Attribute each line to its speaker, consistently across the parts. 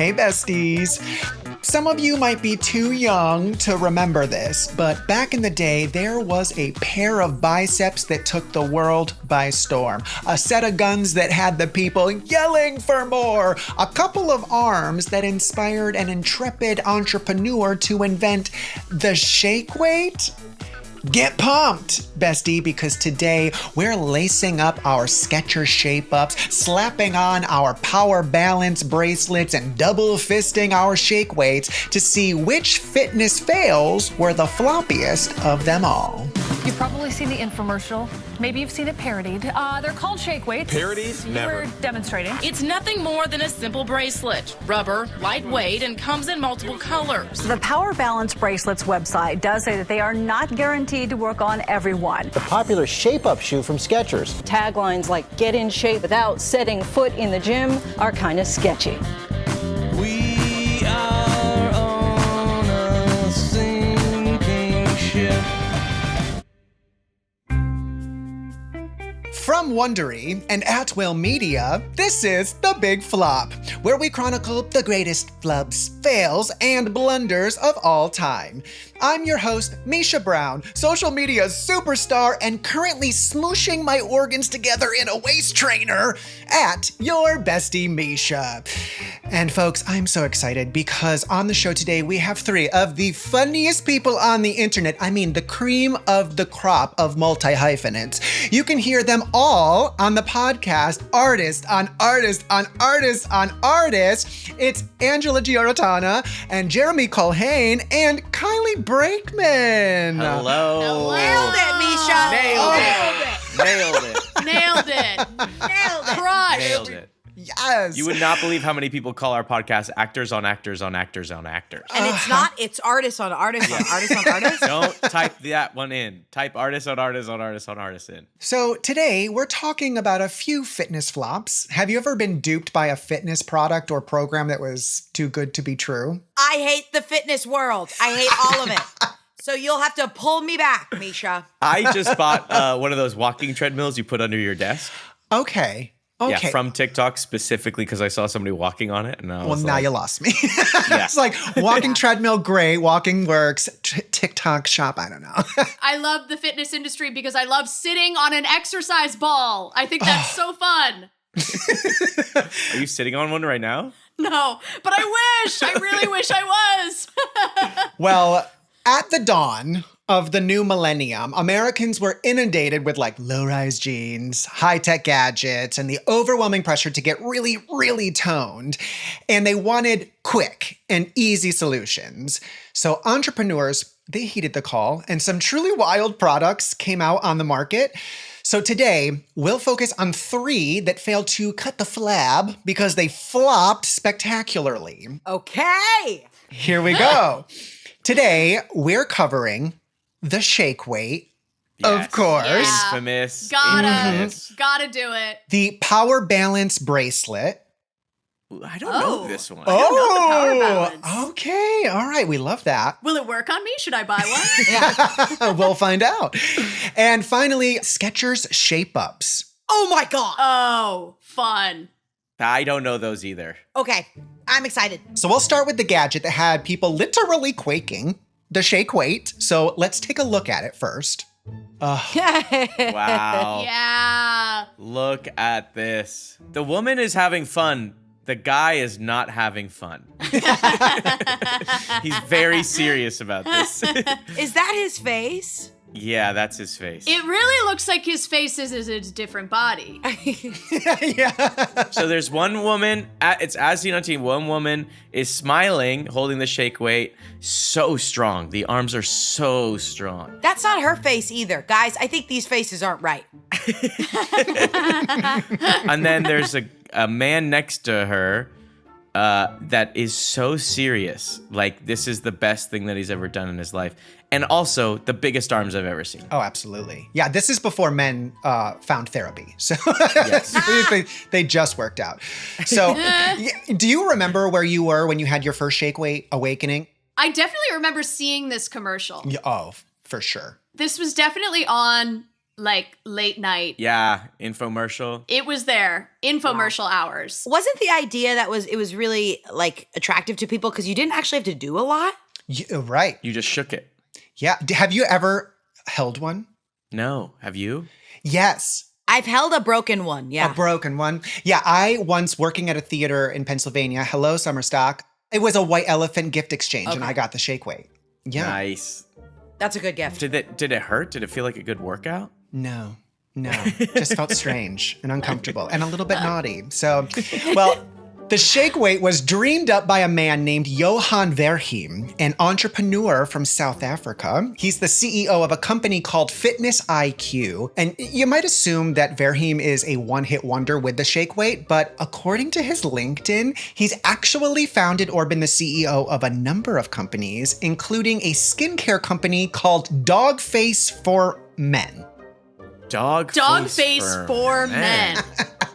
Speaker 1: Hey, besties. Some of you might be too young to remember this, but back in the day, there was a pair of biceps that took the world by storm. A set of guns that had the people yelling for more. A couple of arms that inspired an intrepid entrepreneur to invent the shake weight. Get pumped, bestie, because today we're lacing up our Skechers Shape Ups, slapping on our Power Balance bracelets, and double fisting our shake weights to see which fitness fails were the floppiest of them all.
Speaker 2: You've probably seen the infomercial. Maybe you've seen it parodied. They're called shake weights.
Speaker 3: Parodies? Never.
Speaker 2: We're demonstrating.
Speaker 4: It's nothing more than a simple bracelet. Rubber, lightweight, and comes in multiple colors.
Speaker 5: The Power Balance Bracelets website does say that they are not guaranteed to work on everyone.
Speaker 6: The popular Shape Up shoe from Skechers.
Speaker 7: Taglines like "get in shape without setting foot in the gym" are kind of sketchy.
Speaker 3: We are on a sinking ship.
Speaker 1: From Wondery and At Will Media, this is The Big Flop, where we chronicle the greatest flubs, fails, and blunders of all time. I'm your host, Misha Brown, social media superstar and currently smooshing my organs together in a waist trainer at your bestie Misha. And folks, I'm so excited because on the show today, we have three of the funniest people on the internet. I mean, the cream of the crop of multi-hyphenates. You can hear them all on the podcast Artist on Artist on Artist on Artist. It's Angela Giarratana and Jeremy Culhane and Kylie Brakeman.
Speaker 3: Hello.
Speaker 8: Nailed it, Misha.
Speaker 3: Nailed it.
Speaker 8: Nailed it. Crushed.
Speaker 3: Nailed it.
Speaker 1: Yes.
Speaker 3: You would not believe how many people call our podcast actors on actors on actors on actors.
Speaker 8: And it's not, it's artists on artists on artists on artists.
Speaker 3: Don't type that one in. Type artists on artists on artists on artists in.
Speaker 1: So today we're talking about a few fitness flops. Have you ever been duped by a fitness product or program that was too good to be true?
Speaker 8: I hate the fitness world. I hate all of it. So you'll have to pull me back, Misha.
Speaker 3: I just bought one of those walking treadmills you put under your desk.
Speaker 1: Okay.
Speaker 3: Yeah, from TikTok specifically because I saw somebody walking on it. And I was
Speaker 1: now
Speaker 3: like,
Speaker 1: you lost me.
Speaker 3: Yeah.
Speaker 1: It's like walking treadmill, great. Walking works. TikTok shop, I don't know.
Speaker 9: I love the fitness industry because I love sitting on an exercise ball. I think that's so fun.
Speaker 3: Are you sitting on one right now?
Speaker 9: No, but I wish. I really wish I was.
Speaker 1: Well, at the dawn of the new millennium, Americans were inundated with like low-rise jeans, high-tech gadgets, and the overwhelming pressure to get really, really toned. And they wanted quick and easy solutions. So entrepreneurs, they heeded the call, and some truly wild products came out on the market. So today, we'll focus on three that failed to cut the flab because they flopped spectacularly.
Speaker 8: Okay.
Speaker 1: Here we go. Today, we're covering the shake weight,
Speaker 3: Yes.
Speaker 1: of course.
Speaker 9: Yeah.
Speaker 3: Infamous.
Speaker 9: Gotta do it.
Speaker 1: The Power Balance bracelet.
Speaker 3: I don't know this one.
Speaker 9: don't know the Power Balance.
Speaker 1: Okay. All right. We love that.
Speaker 9: Will it work on me? Should I buy one?
Speaker 1: We'll find out. And finally, Skechers Shape Ups.
Speaker 8: Oh my God.
Speaker 9: Oh, fun.
Speaker 3: I don't know those either.
Speaker 8: Okay. I'm excited.
Speaker 1: So we'll start with the gadget that had people literally quaking, the shake weight. So let's take a look at it first.
Speaker 3: Wow.
Speaker 9: Yeah.
Speaker 3: Look at this. The woman is having fun. The guy is not having fun. He's very serious about this.
Speaker 8: Is that his face?
Speaker 3: Yeah, that's his face.
Speaker 9: It really looks like his face is a different body.
Speaker 1: Yeah.
Speaker 3: So there's one woman, it's as seen on TV, one woman is smiling, holding the shake weight. So strong. The arms are so strong.
Speaker 8: That's not her face either. Guys, I think these faces aren't right.
Speaker 3: And then there's a man next to her that is so serious. Like, this is the best thing that he's ever done in his life. And also the biggest arms I've ever seen.
Speaker 1: Oh, absolutely. Yeah, this is before men found therapy. So
Speaker 3: Yes.
Speaker 1: they just worked out. So do you remember where you were when you had your first shake weight awakening?
Speaker 9: I definitely remember seeing this commercial.
Speaker 1: Oh, for sure.
Speaker 9: This was definitely on like late night.
Speaker 3: Yeah, infomercial.
Speaker 9: It was there. Infomercial hours.
Speaker 8: Wasn't the idea that it was really like attractive to people because you didn't actually have to do a lot?
Speaker 1: Right.
Speaker 3: You just shook it.
Speaker 1: Yeah. Have you ever held one?
Speaker 3: No. Have you?
Speaker 1: Yes.
Speaker 8: I've held a broken one, yeah.
Speaker 1: A broken one. Yeah, I once working at a theater in Pennsylvania, hello, summer stock. It was a white elephant gift exchange and I got the shake weight. Yeah.
Speaker 3: Nice.
Speaker 8: That's a good gift.
Speaker 3: Did it hurt? Did it feel like a good workout?
Speaker 1: No. Just felt strange and uncomfortable and a little bit naughty. So, well, the shake weight was dreamed up by a man named Johan Verheim, an entrepreneur from South Africa. He's the CEO of a company called Fitness IQ. And you might assume that Verheim is a one-hit wonder with the shake weight, but according to his LinkedIn, he's actually founded or been the CEO of a number of companies, including a skincare company called Dog Face for Men.
Speaker 3: Dog
Speaker 9: face for men.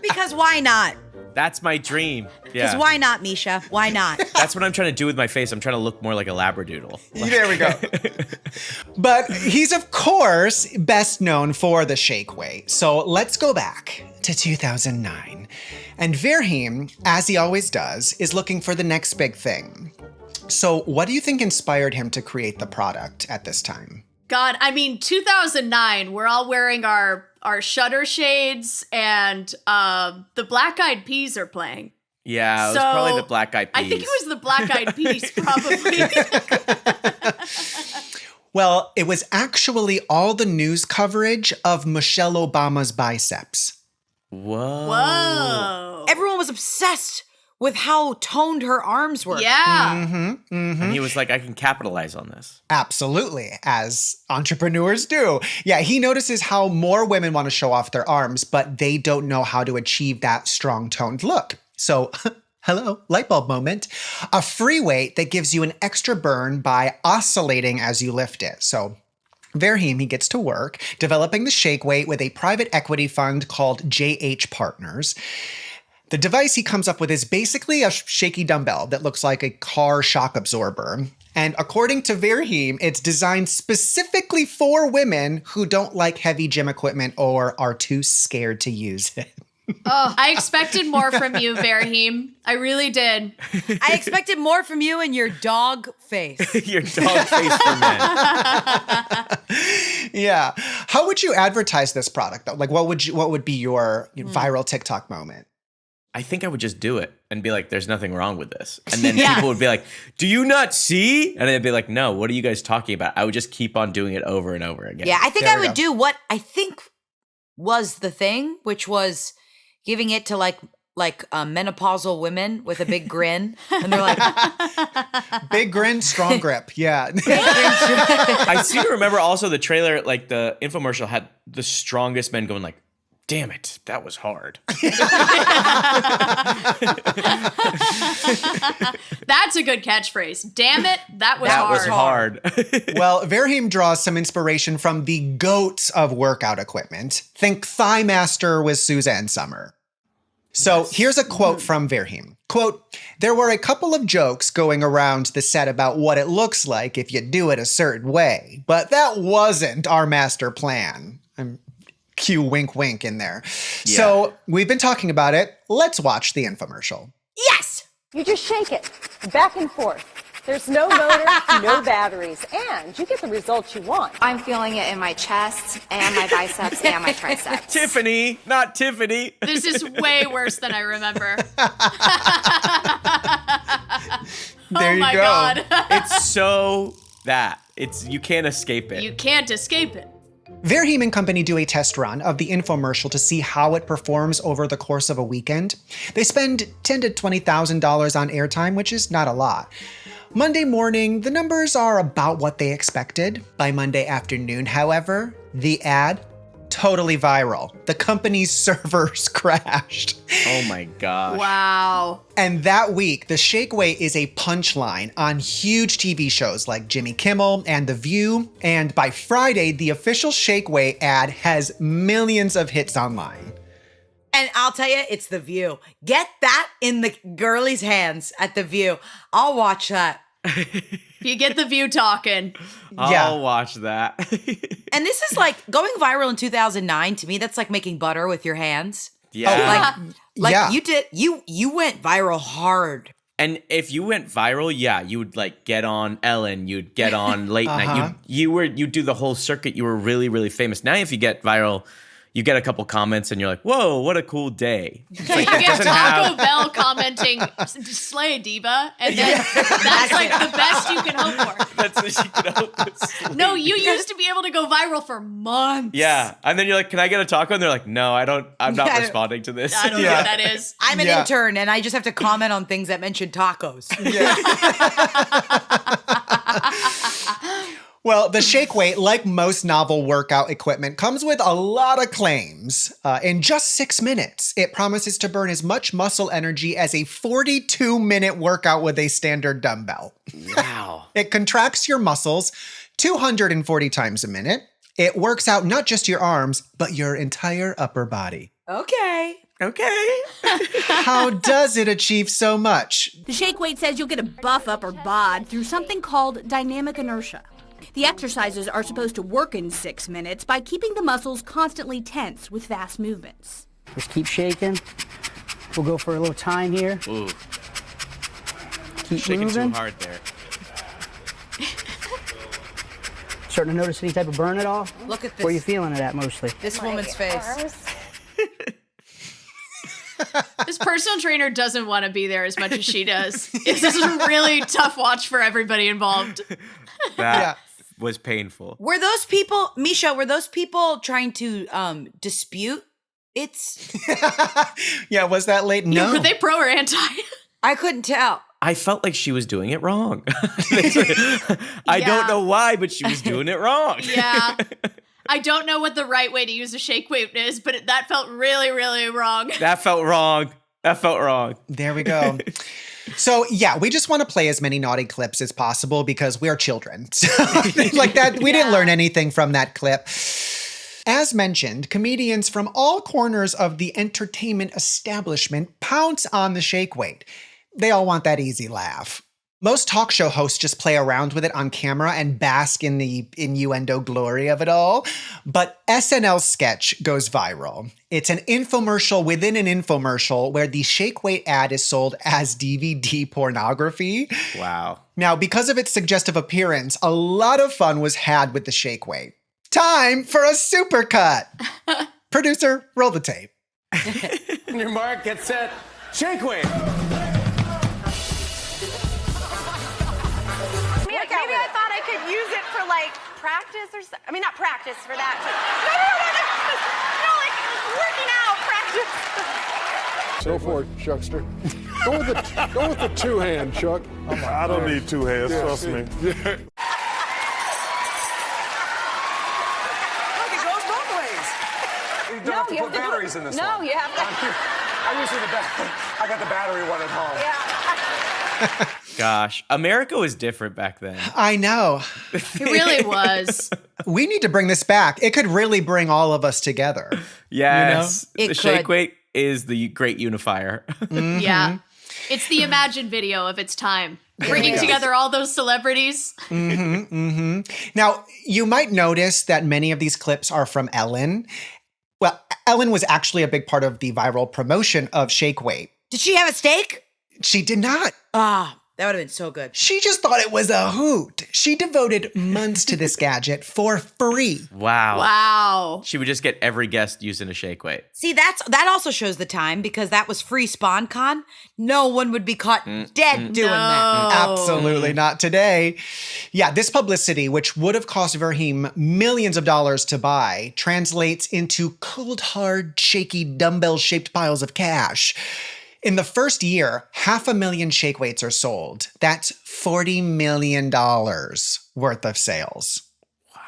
Speaker 8: Because why not?
Speaker 3: That's my dream.
Speaker 8: Because
Speaker 3: Yeah.
Speaker 8: why not, Misha? Why not?
Speaker 3: That's what I'm trying to do with my face. I'm trying to look more like a Labradoodle.
Speaker 1: There we go. But he's, of course, best known for the shake weight. So let's go back to 2009. And Verheim, as he always does, is looking for the next big thing. So what do you think inspired him to create the product at this time?
Speaker 9: God, I mean, 2009, we're all wearing our shutter shades and the Black Eyed Peas are playing.
Speaker 3: Yeah, it was probably the Black Eyed Peas.
Speaker 9: I think it was the Black Eyed Peas, probably.
Speaker 1: Well, it was actually all the news coverage of Michelle Obama's biceps.
Speaker 3: Whoa.
Speaker 8: Everyone was obsessed with how toned her arms were.
Speaker 9: Yeah.
Speaker 3: And he was like, I can capitalize on this.
Speaker 1: Absolutely, as entrepreneurs do. Yeah, he notices how more women want to show off their arms, but they don't know how to achieve that strong toned look. So, hello, light bulb moment. A free weight that gives you an extra burn by oscillating as you lift it. So, Verheim, he gets to work developing the shake weight with a private equity fund called JH Partners. The device he comes up with is basically a shaky dumbbell that looks like a car shock absorber. And according to Verheim, it's designed specifically for women who don't like heavy gym equipment or are too scared to use it.
Speaker 9: Oh, I expected more from you, Verheim. I really did.
Speaker 8: I expected more from you and your dog face.
Speaker 3: Your dog face for men.
Speaker 1: Yeah. How would you advertise this product though? Like what would be your viral TikTok moment?
Speaker 3: I think I would just do it and be like, there's nothing wrong with this. And then people would be like, do you not see? And I'd be like, no, what are you guys talking about? I would just keep on doing it over and over again.
Speaker 8: Yeah, I think I would do what I think was the thing, which was giving it to like menopausal women with a big grin. And they're like,
Speaker 1: big grin, strong grip. Yeah.
Speaker 3: I seem to remember also the trailer, like the infomercial had the strongest men going like, damn it, that was hard.
Speaker 9: That's a good catchphrase. Damn it, that was
Speaker 3: That
Speaker 9: hard.
Speaker 3: was hard.
Speaker 1: Well, Verheim draws some inspiration from the goats of workout equipment. Think Thigh Master with Suzanne Summer. So here's a quote from Verheim. Quote, there were a couple of jokes going around the set about what it looks like if you do it a certain way, but that wasn't our master plan. Cue wink wink in there.
Speaker 3: Yeah.
Speaker 1: So we've been talking about it. Let's watch the infomercial.
Speaker 8: yes!
Speaker 7: You just shake it back and forth. There's no motor, no batteries, and you get the results you want.
Speaker 10: I'm feeling it in my chest and my biceps and my triceps.
Speaker 3: Tiffany, not Tiffany.
Speaker 9: This is way worse than I remember.
Speaker 1: There you
Speaker 9: my
Speaker 1: go.
Speaker 9: God.
Speaker 3: It's so that. You can't escape it.
Speaker 9: You can't escape it.
Speaker 1: Verheim and company do a test run of the infomercial to see how it performs over the course of a weekend. They spend $10,000 to $20,000 on airtime, which is not a lot. Monday morning, the numbers are about what they expected. By Monday afternoon, however, the ad, totally viral. The company's servers crashed.
Speaker 3: Oh my gosh.
Speaker 9: Wow.
Speaker 1: And that week, the shake weight is a punchline on huge TV shows like Jimmy Kimmel and The View. And by Friday, the official shake weight ad has millions of hits online.
Speaker 8: And I'll tell you, it's The View. Get that in the girlies' hands at The View. I'll watch that
Speaker 9: You get the View talking.
Speaker 3: I'll watch that.
Speaker 8: And this is like going viral in 2009. To me, that's like making butter with your hands.
Speaker 3: Yeah.
Speaker 8: You went viral hard.
Speaker 3: And if you went viral, you would like get on Ellen, you'd get on late night. You'd do the whole circuit. You were really, really famous. Now if you get viral, you get a couple comments and you're like, whoa, what a cool day.
Speaker 9: You get Taco Bell commenting, slay diva, and then that's like the best you can hope for.
Speaker 3: That's what you can hope for.
Speaker 9: No, you used to be able to go viral for months.
Speaker 3: Yeah. And then you're like, can I get a taco? And they're like, no, I'm not responding to this.
Speaker 9: I don't know what that is.
Speaker 8: I'm an intern and I just have to comment on things that mention tacos.
Speaker 1: Well, the shake weight, like most novel workout equipment, comes with a lot of claims. In just 6 minutes, it promises to burn as much muscle energy as a 42-minute workout with a standard dumbbell.
Speaker 3: Wow.
Speaker 1: It contracts your muscles 240 times a minute. It works out not just your arms, but your entire upper body.
Speaker 8: Okay.
Speaker 1: How does it achieve so much?
Speaker 11: The shake weight says you'll get a buff upper bod through something called dynamic inertia. The exercises are supposed to work in 6 minutes by keeping the muscles constantly tense with fast movements.
Speaker 12: Just keep shaking. We'll go for a little time here.
Speaker 3: Ooh.
Speaker 12: Keep
Speaker 3: shaking
Speaker 12: moving.
Speaker 3: too hard there.
Speaker 12: Starting to notice any type of burn at all?
Speaker 8: Look at this.
Speaker 12: Where are you feeling it at mostly?
Speaker 8: This woman's face.
Speaker 9: This personal trainer doesn't want to be there as much as she does. This is a really tough watch for everybody involved.
Speaker 3: That was painful.
Speaker 8: Were those people, Misha, trying to dispute its?
Speaker 1: Yeah, was that late? No.
Speaker 9: Were they pro or anti?
Speaker 8: I couldn't tell.
Speaker 3: I felt like she was doing it wrong. I don't know why, but she was doing it wrong.
Speaker 9: Yeah. I don't know what the right way to use a shake weight is, but that felt really, really wrong.
Speaker 3: That felt wrong.
Speaker 1: There we go. So, we just want to play as many naughty clips as possible because we're children. So, like that, we didn't learn anything from that clip. As mentioned, comedians from all corners of the entertainment establishment pounce on the shake weight. They all want that easy laugh. Most talk show hosts just play around with it on camera and bask in the innuendo glory of it all. But SNL's sketch goes viral. It's an infomercial within an infomercial where the shake weight ad is sold as DVD pornography.
Speaker 3: Wow.
Speaker 1: Now, because of its suggestive appearance, a lot of fun was had with the shake weight. Time for a supercut. Producer, roll the tape.
Speaker 13: Your mark, get set, shake weight.
Speaker 10: Maybe I thought I could use it for like practice or something. I mean, not practice for that. No, like working out practice.
Speaker 14: Go for it, Chuckster. Go with the two-hand, Chuck.
Speaker 15: I don't need two hands, trust me.
Speaker 14: Yeah.
Speaker 13: Look, it goes both ways. You don't have to put batteries in this one.
Speaker 10: No, you have to.
Speaker 13: I'm using I got the battery one at home.
Speaker 10: Yeah.
Speaker 3: Gosh, America was different back then.
Speaker 1: I know.
Speaker 9: It really was.
Speaker 1: We need to bring this back. It could really bring all of us together.
Speaker 3: Yes.
Speaker 8: You know?
Speaker 3: The shake weight is the great unifier.
Speaker 1: Mm-hmm.
Speaker 9: Yeah. It's the Imagine video of its time. Bringing together all those celebrities.
Speaker 1: Now, you might notice that many of these clips are from Ellen. Well, Ellen was actually a big part of the viral promotion of shake weight.
Speaker 8: Did she have a steak?
Speaker 1: She did not.
Speaker 8: That would have been so good.
Speaker 1: She just thought it was a hoot. She devoted months to this gadget for free.
Speaker 3: Wow. She would just get every guest using a shake weight.
Speaker 8: See, that also shows the time because that was free SpawnCon. No one would be caught dead doing that.
Speaker 1: Absolutely not today. Yeah, this publicity, which would have cost Verheem millions of dollars to buy, translates into cold, hard, shaky, dumbbell-shaped piles of cash. In the first year, 500,000 shake weights are sold. That's $40 million worth of sales.
Speaker 3: Wow.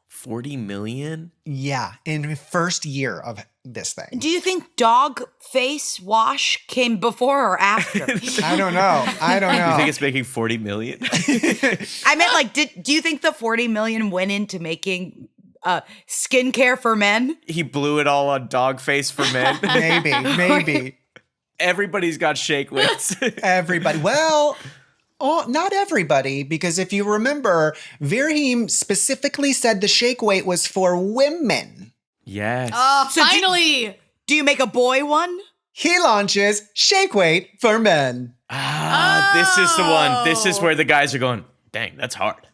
Speaker 3: 40 million?
Speaker 1: Yeah, in the first year of this thing.
Speaker 8: Do you think dog face wash came before or after?
Speaker 1: I don't know.
Speaker 3: You think it's making 40 million?
Speaker 8: I meant like, do you think the 40 million went into making skincare for men?
Speaker 3: He blew it all on dog face for men.
Speaker 1: Maybe.
Speaker 3: Everybody's got shake weights.
Speaker 1: Everybody. Well, Oh, not everybody, because if you remember, Virheem specifically said the shake weight was for women.
Speaker 3: Yes.
Speaker 9: Oh, finally!
Speaker 8: Do you make a boy one?
Speaker 1: He launches shake weight for men.
Speaker 3: This is the one. This is where the guys are going, dang, that's hard.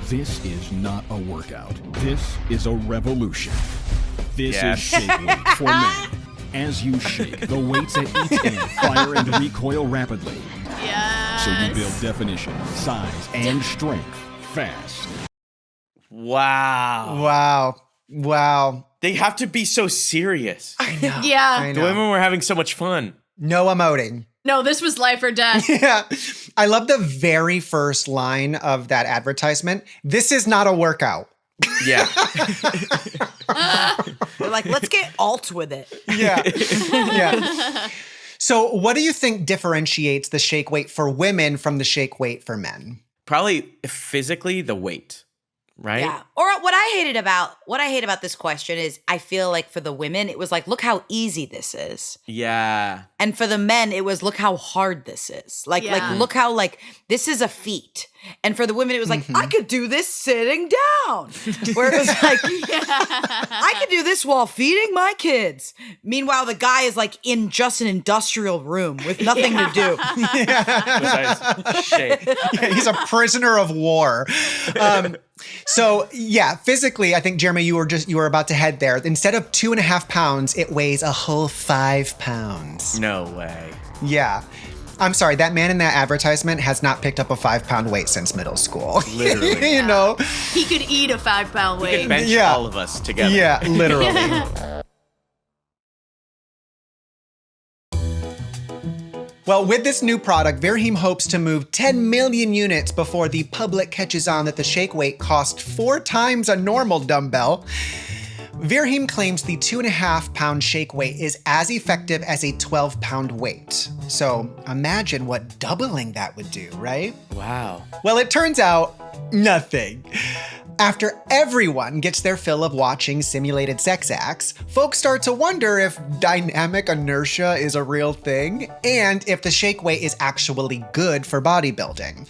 Speaker 16: This is not a workout. This is a revolution. This is shake weight for men. As you shake, the weights at each end fire and recoil rapidly.
Speaker 9: Yes.
Speaker 16: So you build definition, size, and strength fast.
Speaker 3: Wow.
Speaker 1: Wow.
Speaker 3: They have to be so serious.
Speaker 1: I know.
Speaker 9: Yeah.
Speaker 1: I
Speaker 3: The
Speaker 1: know.
Speaker 3: women were having so much fun.
Speaker 1: No emoting.
Speaker 9: No, this was life or death.
Speaker 1: Yeah. I love the very first line of that advertisement. This is not a workout.
Speaker 3: Yeah.
Speaker 8: They're like, let's get alt with it.
Speaker 1: Yeah. Yeah. So what do you think differentiates the shake weight for women from the shake weight for men?
Speaker 3: Probably physically the weight, right?
Speaker 8: Yeah. Or what I hate about this question is I feel like for the women, it was like, look how easy this is.
Speaker 3: Yeah.
Speaker 8: And for the men, it was look how hard this is. Like look how this is a feat. And for the women, it was like, I could do this sitting down. Where it was like, I could do this while feeding my kids. Meanwhile, the guy is like in just an industrial room with nothing to do.
Speaker 3: Besides shake.
Speaker 1: Yeah, he's a prisoner of war. So yeah, physically, I think, Jeremy, you were about to head there. Instead of 2.5 pounds, it weighs a whole 5 pounds.
Speaker 3: No way.
Speaker 1: Yeah. I'm sorry, that man in that advertisement has not picked up a 5-pound weight since middle school.
Speaker 3: Literally.
Speaker 1: You know?
Speaker 9: He could eat a 5-pound
Speaker 3: He
Speaker 9: weight.
Speaker 3: could bench all of us together.
Speaker 1: Yeah, literally. Well, with this new product, Virheem hopes to move 10 million units before the public catches on that the shake weight cost 4 times a normal dumbbell. Virheem claims the 2.5-pound shake weight is as effective as a 12-pound weight. So imagine what doubling that would do, right?
Speaker 3: Wow.
Speaker 1: Well, it turns out nothing. After everyone gets their fill of watching simulated sex acts, folks start to wonder if dynamic inertia is a real thing and if the shake weight is actually good for bodybuilding.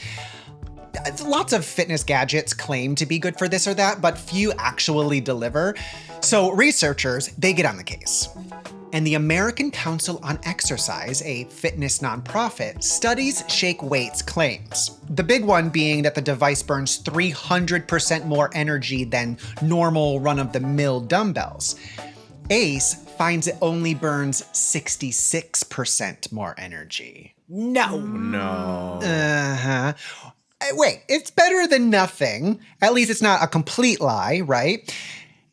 Speaker 1: Lots of fitness gadgets claim to be good for this or that, but few actually deliver. So researchers, they get on the case. And the American Council on Exercise, a fitness nonprofit, studies shake weight's claims. The big one being that the device burns 300% more energy than normal run-of-the-mill dumbbells. ACE finds it only burns 66% more energy.
Speaker 3: No.
Speaker 1: Uh-huh. Wait, it's better than nothing. At least it's not a complete lie, right?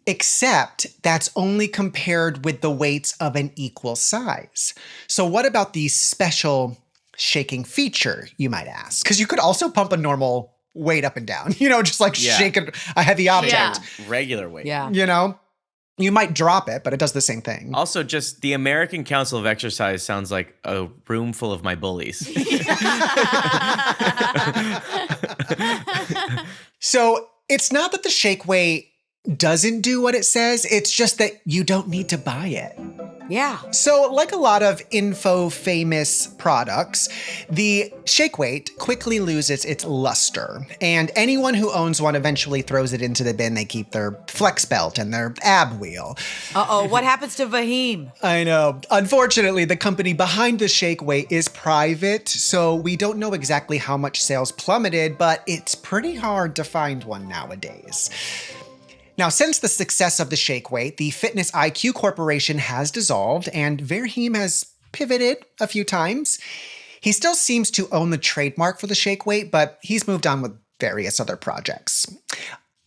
Speaker 1: Except that's only compared with the weights of an equal size. So what about the special shaking feature, you might ask? Because you could also pump a normal weight up and down, just like shake a heavy object.
Speaker 3: Yeah. Regular weight.
Speaker 8: Yeah.
Speaker 1: You might drop it, but it does the same thing.
Speaker 3: Also, just the American Council of Exercise sounds like a room full of my bullies.
Speaker 1: So it's not that the shake weight doesn't do what it says, it's just that you don't need to buy it.
Speaker 8: Yeah.
Speaker 1: So like a lot of info-famous products, the shake weight quickly loses its luster, and anyone who owns one eventually throws it into the bin they keep their flex belt and their ab wheel.
Speaker 8: Uh-oh, what happens to Virheem?
Speaker 1: I know. Unfortunately, the company behind the shake weight is private, so we don't know exactly how much sales plummeted, but it's pretty hard to find one nowadays. Now, since the success of the shake weight, the Fitness IQ Corporation has dissolved, and Virheem has pivoted a few times. He still seems to own the trademark for the shake weight, but he's moved on with various other projects.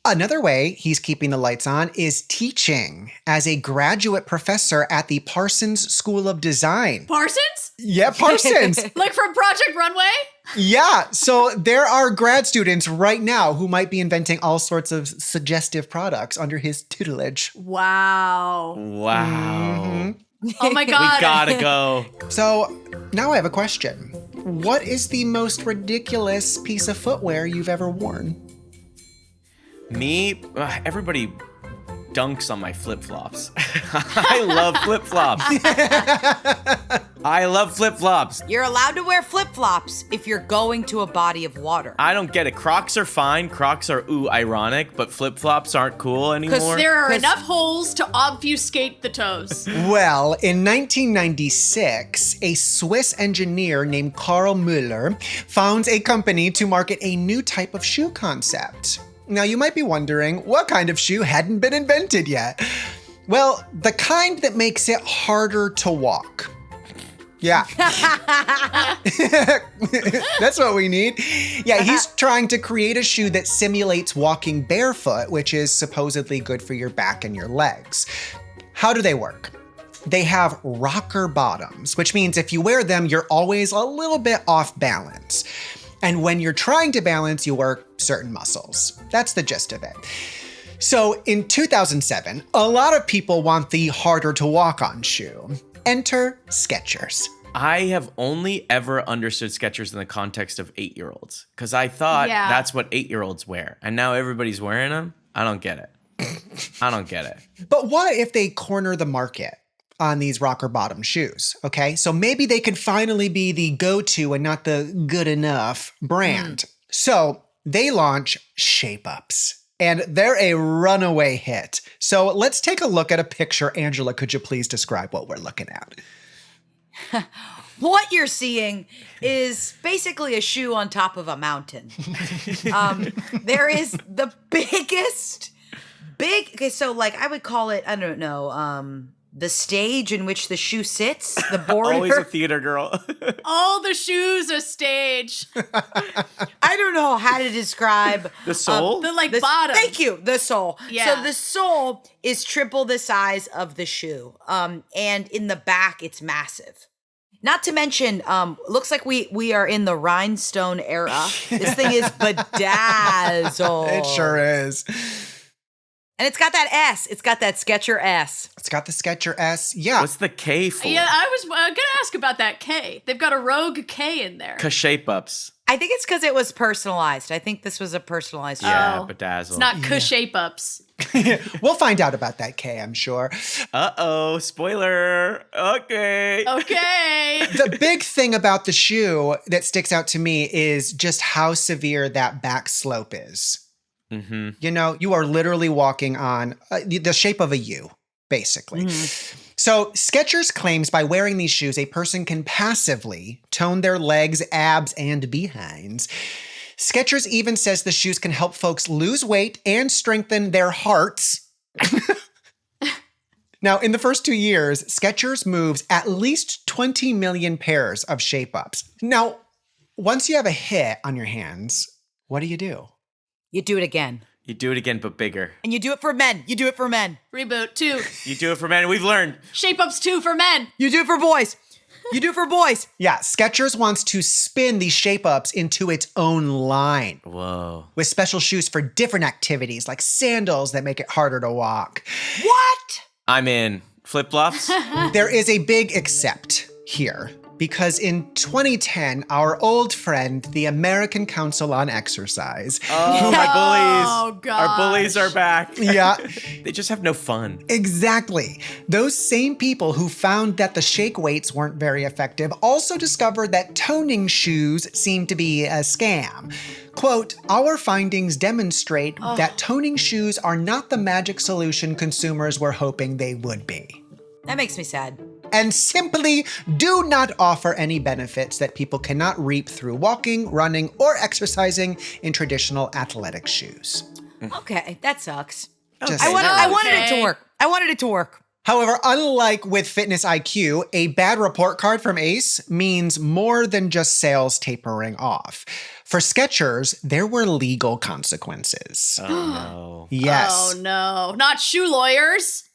Speaker 1: Another way he's keeping the lights on is teaching as a graduate professor at the Parsons School of Design.
Speaker 9: Parsons?
Speaker 1: Yeah, Parsons.
Speaker 9: Like from Project Runway?
Speaker 1: Yeah, so there are grad students right now who might be inventing all sorts of suggestive products under his tutelage.
Speaker 9: Wow.
Speaker 3: Wow.
Speaker 1: Mm-hmm.
Speaker 9: Oh my God.
Speaker 3: We gotta go.
Speaker 1: So now I have a question. What is the most ridiculous piece of footwear you've ever worn?
Speaker 3: Me, everybody dunks on my flip-flops. I love flip-flops. I love flip-flops.
Speaker 8: You're allowed to wear flip-flops if you're going to a body of water.
Speaker 3: I don't get it. Crocs are fine. Crocs are, ironic, but flip-flops aren't cool anymore.
Speaker 9: Because there are enough holes to obfuscate the toes.
Speaker 1: Well, in 1996, a Swiss engineer named Karl Müller founds a company to market a new type of shoe concept. Now, you might be wondering, what kind of shoe hadn't been invented yet? Well, the kind that makes it harder to walk. Yeah. That's what we need. Yeah, he's trying to create a shoe that simulates walking barefoot, which is supposedly good for your back and your legs. How do they work? They have rocker bottoms, which means if you wear them, you're always a little bit off balance. And when you're trying to balance, you work certain muscles. That's the gist of it. So in 2007, a lot of people want the harder to walk on shoe. Enter Skechers.
Speaker 3: I have only ever understood Skechers in the context of 8-year-olds because I thought that's what 8-year-olds wear. And now everybody's wearing them. I don't get it. I don't get it.
Speaker 1: But what if they corner the market on these rocker bottom shoes? Okay, so maybe they could finally be the go-to and not the good enough brand. So they launch Shape Ups. And they're a runaway hit. So let's take a look at a picture. Angela, could you please describe what we're looking at?
Speaker 8: What you're seeing is basically a shoe on top of a mountain. There is the okay, so like I would call it, I don't know, the stage in which the shoe sits, the border.
Speaker 3: Always a theater girl.
Speaker 9: All the shoes a stage.
Speaker 8: I don't know how to describe
Speaker 3: the sole.
Speaker 9: The bottom.
Speaker 8: Thank you, the sole.
Speaker 9: Yeah.
Speaker 8: So the sole is triple the size of the shoe, and in the back it's massive. Not to mention, looks like we are in the rhinestone era. This thing is bedazzled.
Speaker 1: It sure is.
Speaker 8: And it's got that S. It's got that Sketcher S.
Speaker 1: It's got the Sketcher S. Yeah.
Speaker 3: What's the K for?
Speaker 9: Yeah, I was going to ask about that K. They've got a rogue K in there.
Speaker 3: Shape Ups.
Speaker 8: I think it's because it was personalized. I think this was a personalized
Speaker 3: Yeah, bedazzled.
Speaker 9: It's not Shape Ups.
Speaker 1: We'll find out about that K, I'm sure.
Speaker 3: Uh-oh, spoiler. Okay.
Speaker 9: Okay.
Speaker 1: The big thing about the shoe that sticks out to me is just how severe that back slope is.
Speaker 3: Mm-hmm.
Speaker 1: You know, you are literally walking on the shape of a U, basically. So Skechers claims by wearing these shoes, a person can passively tone their legs, abs, and behinds. Skechers even says the shoes can help folks lose weight and strengthen their hearts. Now, in the first 2 years, Skechers moves at least 20 million pairs of Shape Ups. Now, once you have a hit on your hands, what do?
Speaker 8: You do it again.
Speaker 3: You do it again, but bigger.
Speaker 8: And you do it for men. You do it for men.
Speaker 9: Reboot 2.
Speaker 3: You do it for men. We've learned.
Speaker 9: Shape Ups 2 for men.
Speaker 8: You do it for boys. You do it for boys.
Speaker 1: Yeah, Skechers wants to spin these Shape Ups into its own line.
Speaker 3: Whoa.
Speaker 1: With special shoes for different activities, like sandals that make it harder to walk.
Speaker 8: What?
Speaker 3: I'm in. Flip-flops?
Speaker 1: There is a big except here. Because in 2010, our old friend, the American Council on Exercise.
Speaker 3: Oh, my bullies.
Speaker 9: Oh, God.
Speaker 3: Our bullies are back.
Speaker 1: Yeah.
Speaker 3: They just have no fun.
Speaker 1: Exactly. Those same people who found that the shake weights weren't very effective also discovered that toning shoes seem to be a scam. Quote, our findings demonstrate that toning shoes are not the magic solution consumers were hoping they would be.
Speaker 8: That makes me sad.
Speaker 1: And simply do not offer any benefits that people cannot reap through walking, running, or exercising in traditional athletic shoes.
Speaker 8: Okay, that sucks.
Speaker 1: Just
Speaker 8: I wanted it to work. I wanted it to work.
Speaker 1: However, unlike with Fitness IQ, a bad report card from Ace means more than just sales tapering off. For Skechers, there were legal consequences.
Speaker 3: Oh, no.
Speaker 1: Yes.
Speaker 9: Oh, no. Not shoe lawyers.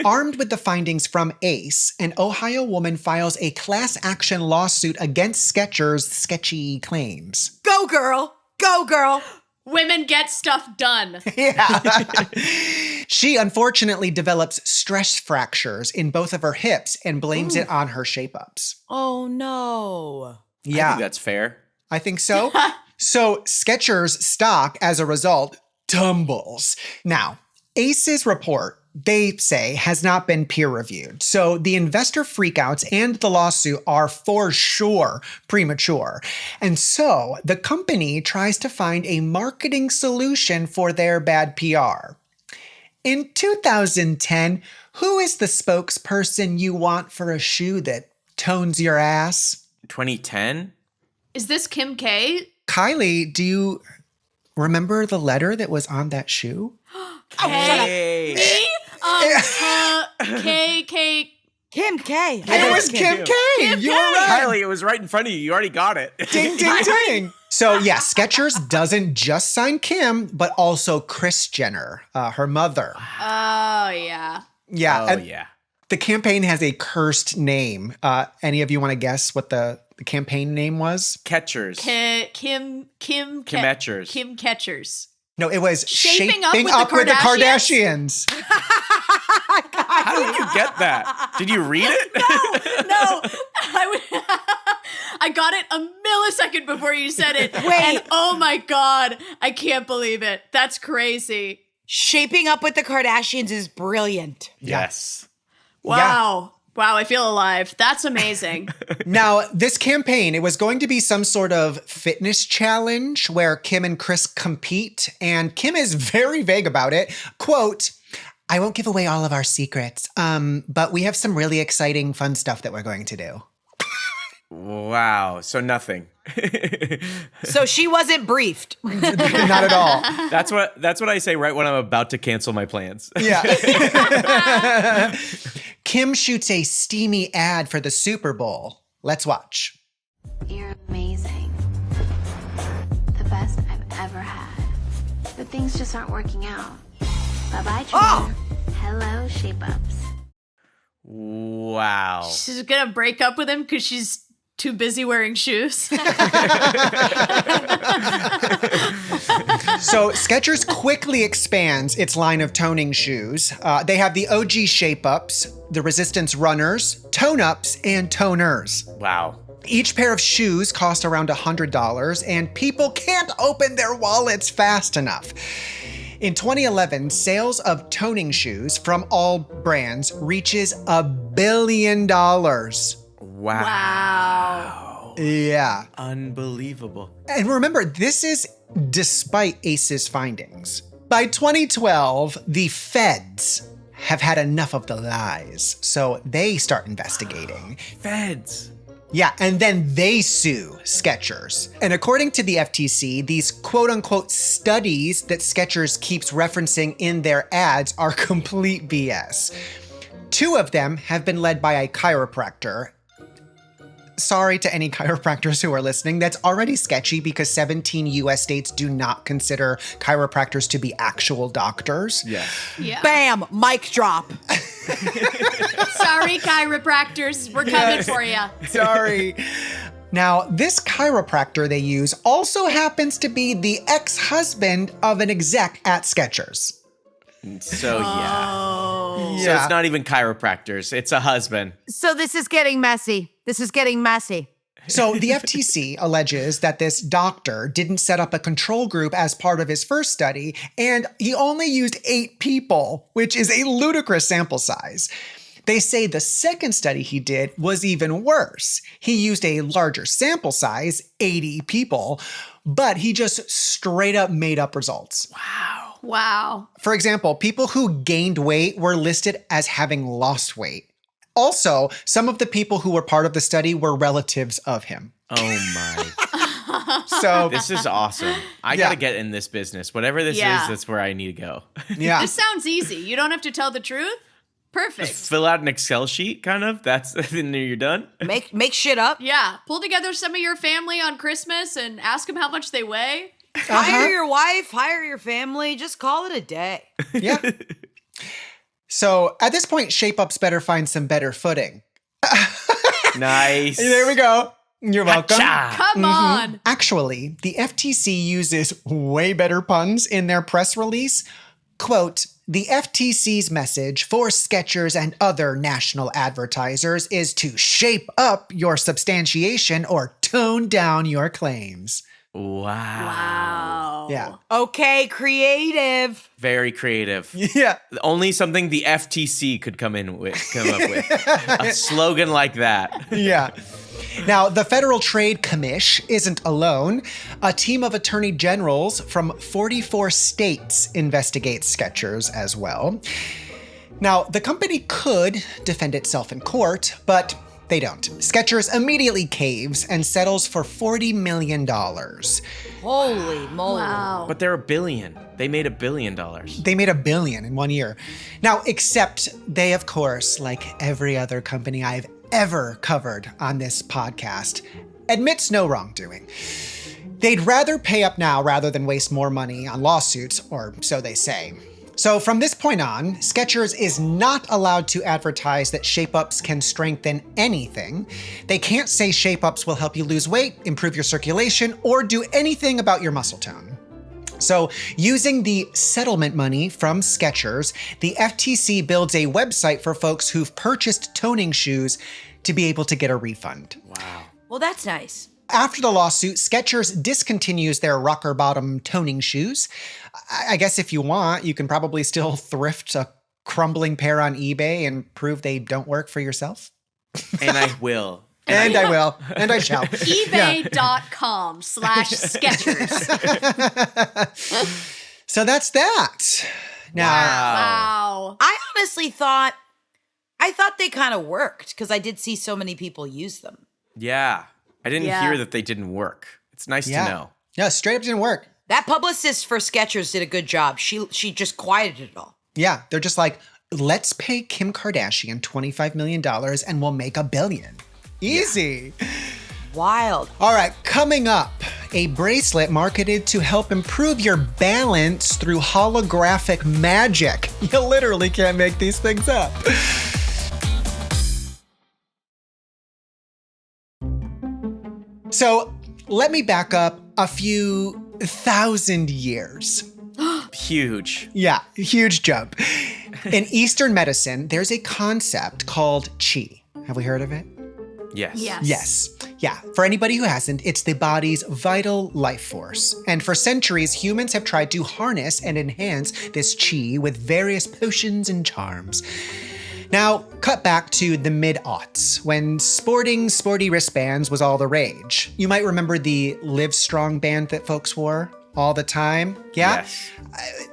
Speaker 1: Armed with the findings from Ace, an Ohio woman files a class action lawsuit against Skechers' sketchy claims.
Speaker 8: Go, girl. Go, girl.
Speaker 9: Women get stuff done.
Speaker 1: Yeah. She unfortunately develops stress fractures in both of her hips and blames it on her Shape Ups.
Speaker 8: Oh, no.
Speaker 1: Yeah.
Speaker 3: I think that's fair.
Speaker 1: I think so. So Skechers stock, as a result, tumbles. Now, Ace's report, they say, has not been peer-reviewed. So the investor freakouts and the lawsuit are for sure premature. And so the company tries to find a marketing solution for their bad PR. In 2010, who is the spokesperson you want for a shoe that tones your ass?
Speaker 3: 2010?
Speaker 9: Is this Kim K?
Speaker 1: Kylie, do you remember the letter that was on that shoe?
Speaker 3: Hey.
Speaker 9: Me? K.
Speaker 8: Kim K.
Speaker 1: It was Kim K. You were right.
Speaker 3: Kylie, it was right in front of you. You already got it.
Speaker 1: Ding, ding, ding. So yeah, Skechers doesn't just sign Kim, but also Kris Jenner, her mother.
Speaker 9: Oh, yeah.
Speaker 1: Yeah.
Speaker 3: Oh, yeah.
Speaker 1: The campaign has a cursed name. Any of you want to guess what the campaign name was?
Speaker 3: Catchers.
Speaker 9: Kim
Speaker 3: Catchers.
Speaker 9: Kim Catchers.
Speaker 1: No, it was
Speaker 9: Shaping Up
Speaker 1: with the Kardashians.
Speaker 3: How did you get that? Did you read it?
Speaker 9: No. I got it a millisecond before you said it.
Speaker 8: Wait.
Speaker 9: And oh my God, I can't believe it. That's crazy.
Speaker 8: Shaping Up with the Kardashians is brilliant.
Speaker 3: Yes.
Speaker 9: Wow. Yeah. Wow, I feel alive. That's amazing.
Speaker 1: Now, this campaign, it was going to be some sort of fitness challenge where Kim and Kris compete, and Kim is very vague about it. Quote, I won't give away all of our secrets, but we have some really exciting, fun stuff that we're going to do.
Speaker 3: Wow. So nothing.
Speaker 8: So she wasn't briefed.
Speaker 1: Not at all.
Speaker 3: That's what I say right when I'm about to cancel my plans.
Speaker 1: Yeah. Kim shoots a steamy ad for the Super Bowl. Let's watch.
Speaker 17: You're amazing. The best I've ever had. But things just aren't working out. Bye-bye, trainer.
Speaker 8: Oh!
Speaker 17: Hello, Shape Ups.
Speaker 3: Wow.
Speaker 9: She's gonna break up with him because she's too busy wearing shoes.
Speaker 1: So Skechers quickly expands its line of toning shoes. They have the OG Shape Ups, the Resistance Runners, Tone Ups, and Toners.
Speaker 3: Wow.
Speaker 1: Each pair of shoes cost around $100, and people can't open their wallets fast enough. In 2011, sales of toning shoes from all brands reaches $1 billion.
Speaker 3: Wow.
Speaker 1: Yeah.
Speaker 3: Unbelievable.
Speaker 1: And remember, this is despite Ace's findings. By 2012, the feds have had enough of the lies, so they start investigating.
Speaker 3: Feds.
Speaker 1: Yeah, and then they sue Skechers. And according to the FTC, these quote-unquote studies that Skechers keeps referencing in their ads are complete BS. 2 of them have been led by a chiropractor. Sorry to any chiropractors who are listening, that's already sketchy because 17 US states do not consider chiropractors to be actual doctors.
Speaker 3: Yes.
Speaker 9: Yeah.
Speaker 8: Bam! Mic drop.
Speaker 9: Sorry, chiropractors. We're coming for you.
Speaker 1: Sorry. Now, this chiropractor they use also happens to be the ex-husband of an exec at Skechers.
Speaker 3: So, yeah.
Speaker 9: Oh.
Speaker 3: So it's not even chiropractors. It's a husband.
Speaker 8: So this is getting messy.
Speaker 1: So the FTC alleges that this doctor didn't set up a control group as part of his first study, and he only used 8 people, which is a ludicrous sample size. They say the second study he did was even worse. He used a larger sample size, 80 people, but he just straight up made up results.
Speaker 9: Wow.
Speaker 1: For example, people who gained weight were listed as having lost weight. Also, some of the people who were part of the study were relatives of him.
Speaker 3: Oh my.
Speaker 1: So
Speaker 3: this is awesome. I got to get in this business. Whatever this is, that's where I need to go.
Speaker 1: Yeah.
Speaker 9: This sounds easy. You don't have to tell the truth. Perfect.
Speaker 3: Just fill out an Excel sheet, kind of. Then you're done.
Speaker 8: Make shit up.
Speaker 9: Yeah. Pull together some of your family on Christmas and ask them how much they weigh.
Speaker 8: Hire your wife, hire your family, just call it a day.
Speaker 1: Yeah. So at this point, Shape Ups better find some better footing.
Speaker 3: Nice.
Speaker 1: There we go. You're welcome.
Speaker 9: Come on.
Speaker 1: Actually, the FTC uses way better puns in their press release. Quote, the FTC's message for Skechers and other national advertisers is to shape up your substantiation or tone down your claims.
Speaker 3: Wow.
Speaker 1: Yeah.
Speaker 8: Okay, creative.
Speaker 3: Very creative.
Speaker 1: Yeah.
Speaker 3: Only something the FTC could come up with. A slogan like that.
Speaker 1: Yeah. Now, the Federal Trade Commission isn't alone. A team of attorney generals from 44 states investigates Skechers as well. Now, the company could defend itself in court, but they don't. Skechers immediately caves and settles for $40 million.
Speaker 8: Holy moly.
Speaker 9: Wow.
Speaker 3: But they're $1 billion. They made $1 billion.
Speaker 1: They made $1 billion in 1 year. Now, except they, of course, like every other company I've ever covered on this podcast, admits no wrongdoing. They'd rather pay up now rather than waste more money on lawsuits, or so they say. So from this point on, Skechers is not allowed to advertise that Shape Ups can strengthen anything. They can't say Shape Ups will help you lose weight, improve your circulation, or do anything about your muscle tone. So using the settlement money from Skechers, the FTC builds a website for folks who've purchased toning shoes to be able to get a refund.
Speaker 3: Wow.
Speaker 8: Well, that's nice.
Speaker 1: After the lawsuit, Skechers discontinues their rocker bottom toning shoes. I guess if you want, you can probably still thrift a crumbling pair on eBay and prove they don't work for yourself.
Speaker 3: And I will.
Speaker 1: And I will. And I shall.
Speaker 9: eBay.com/Skechers.
Speaker 1: So that's that. Now,
Speaker 9: Wow.
Speaker 8: I honestly thought they kind of worked because I did see so many people use them.
Speaker 3: Yeah. I didn't hear that they didn't work. It's nice to know.
Speaker 1: Yeah, straight up didn't work.
Speaker 8: That publicist for Skechers did a good job. She just quieted it all.
Speaker 1: Yeah, they're just like, let's pay Kim Kardashian $25 million and we'll make $1 billion. Easy.
Speaker 8: Yeah. Wild.
Speaker 1: All right, coming up, a bracelet marketed to help improve your balance through holographic magic. You literally can't make these things up. So let me back up a few 1,000 years.
Speaker 3: Huge.
Speaker 1: Yeah, huge jump. In Eastern medicine, there's a concept called qi. Have we heard of it?
Speaker 3: Yes.
Speaker 1: Yes. Yeah. For anybody who hasn't, it's the body's vital life force. And for centuries, humans have tried to harness and enhance this qi with various potions and charms. Now, cut back to the mid-aughts, when sporting sporty wristbands was all the rage. You might remember the Live Strong band that folks wore all the time. Yeah?
Speaker 3: Yes.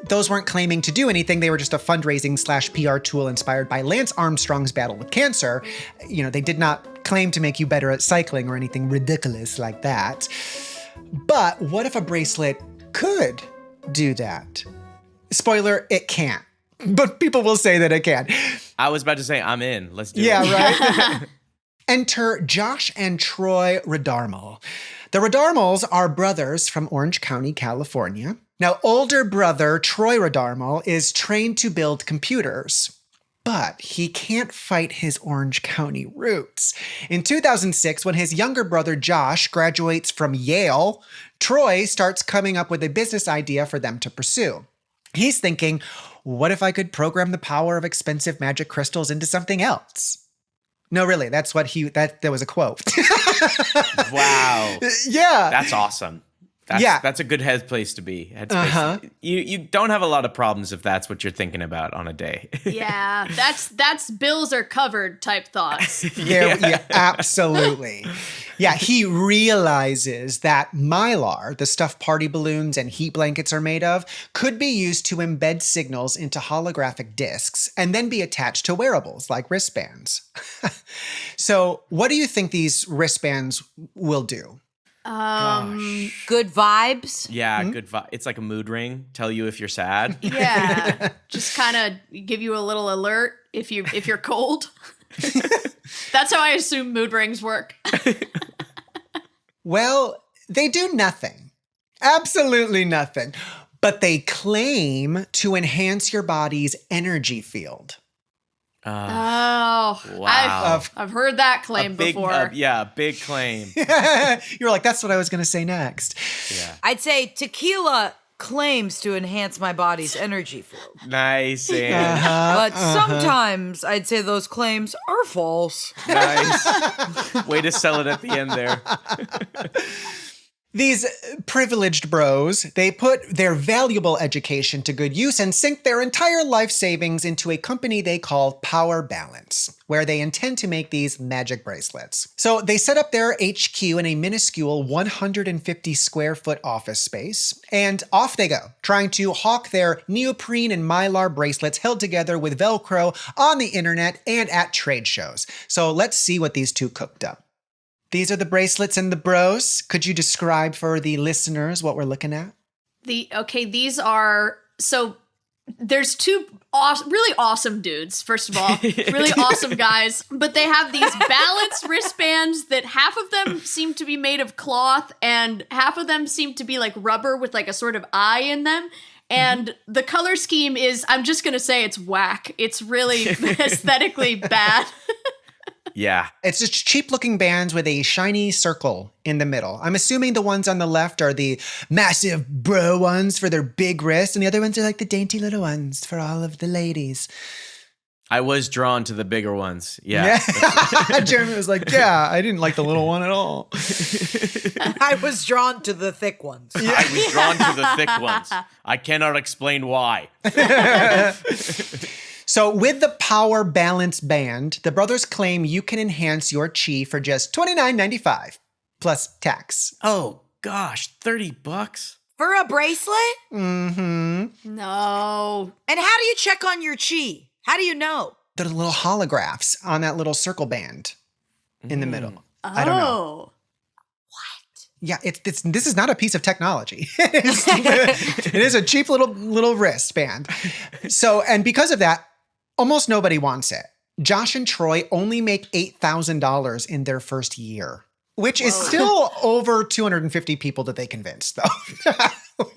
Speaker 1: Those weren't claiming to do anything. They were just a fundraising/PR tool inspired by Lance Armstrong's battle with cancer. You know, they did not claim to make you better at cycling or anything ridiculous like that. But what if a bracelet could do that? Spoiler, it can't. But people will say that it can.
Speaker 3: I was about to say, I'm in. Let's do it.
Speaker 1: Yeah, right? Enter Josh and Troy Radarmal. The Radarmals are brothers from Orange County, California. Now, older brother Troy Radarmal is trained to build computers, but he can't fight his Orange County roots. In 2006, when his younger brother Josh graduates from Yale, Troy starts coming up with a business idea for them to pursue. He's thinking, what if I could program the power of expensive magic crystals into something else? No, really, that's what that was a quote.
Speaker 3: Wow.
Speaker 1: Yeah.
Speaker 3: That's awesome. That's a good headspace to be.
Speaker 1: Uh-huh.
Speaker 3: You don't have a lot of problems if that's what you're thinking about on a day.
Speaker 9: Yeah, that's bills are covered type thoughts.
Speaker 1: Yeah, absolutely. Yeah, he realizes that Mylar, the stuff party balloons and heat blankets are made of, could be used to embed signals into holographic discs and then be attached to wearables like wristbands. So what do you think these wristbands will do?
Speaker 8: Good vibes.
Speaker 3: Yeah, good vibe. It's like a mood ring. Tell you if you're sad.
Speaker 9: Yeah, just kind of give you a little alert if you're cold. That's how I assume mood rings work.
Speaker 1: Well, they do nothing. Absolutely nothing. But they claim to enhance your body's energy field.
Speaker 3: Wow.
Speaker 9: I've heard that claim before.
Speaker 3: Big claim.
Speaker 1: You're like, that's what I was going to say next.
Speaker 3: Yeah.
Speaker 8: I'd say tequila claims to enhance my body's energy field.
Speaker 3: Nice.
Speaker 8: But sometimes I'd say those claims are false.
Speaker 3: Nice. Way to sell it at the end there.
Speaker 1: These privileged bros, they put their valuable education to good use and sink their entire life savings into a company they call Power Balance, where they intend to make these magic bracelets. So they set up their HQ in a minuscule 150 square foot office space, and off they go, trying to hawk their neoprene and mylar bracelets held together with Velcro on the internet and at trade shows. So let's see what these two cooked up. These are the bracelets and the bros. Could you describe for the listeners what we're looking at?
Speaker 9: These are, so there's two really awesome dudes, first of all, really awesome guys, but they have these balanced wristbands that half of them seem to be made of cloth and half of them seem to be like rubber with like a sort of eye in them. And the color scheme is, I'm just going to say it's whack. It's really aesthetically bad.
Speaker 3: Yeah.
Speaker 1: It's just cheap-looking bands with a shiny circle in the middle. I'm assuming the ones on the left are the massive bro ones for their big wrists, and the other ones are like the dainty little ones for all of the ladies.
Speaker 3: I was drawn to the bigger ones. Yeah.
Speaker 1: Jeremy was like, yeah, I didn't like the little one at all.
Speaker 8: I was drawn to the thick ones.
Speaker 3: Yeah. I was drawn to the thick ones. I cannot explain why.
Speaker 1: So with the Power Balance Band, the brothers claim you can enhance your chi for just $29.95 plus tax.
Speaker 3: Oh gosh, $30
Speaker 8: for a bracelet?
Speaker 1: Mm-hmm.
Speaker 9: No.
Speaker 8: And how do you check on your chi? How do you know?
Speaker 1: They're the little holographs on that little circle band in the middle. I don't know. Yeah, this is not a piece of technology. It is a cheap little wristband. So, and because of that, almost nobody wants it. Josh and Troy only make $8,000 in their first year, which is still over 250 people that they convinced, though.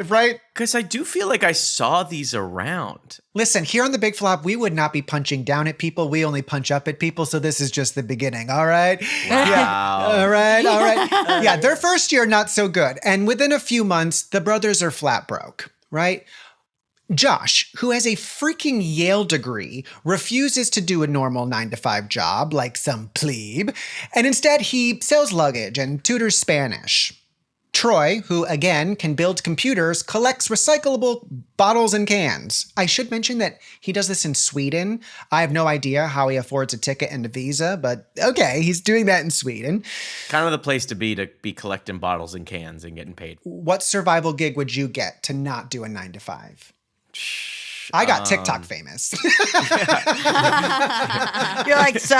Speaker 1: Right?
Speaker 3: Because I do feel like I saw these around.
Speaker 1: Listen, here on The Big Flop, we would not be punching down at people. We only punch up at people. So this is just the beginning. All right.
Speaker 3: Wow.
Speaker 1: Yeah. All right. Yeah. Their first year, not so good. And within a few months, the brothers are flat broke, right? Josh, who has a freaking Yale degree, refuses to do a normal 9-to-5 job like some plebe, and instead he sells luggage and tutors Spanish. Troy, who again can build computers, collects recyclable bottles and cans. I should mention that he does this in Sweden. I have no idea how he affords a ticket and a visa, but okay, he's doing that in Sweden.
Speaker 3: Kind of the place to be collecting bottles and cans and getting paid.
Speaker 1: What survival gig would you get to not do a 9-to-5? I got TikTok famous.
Speaker 8: You're like, so.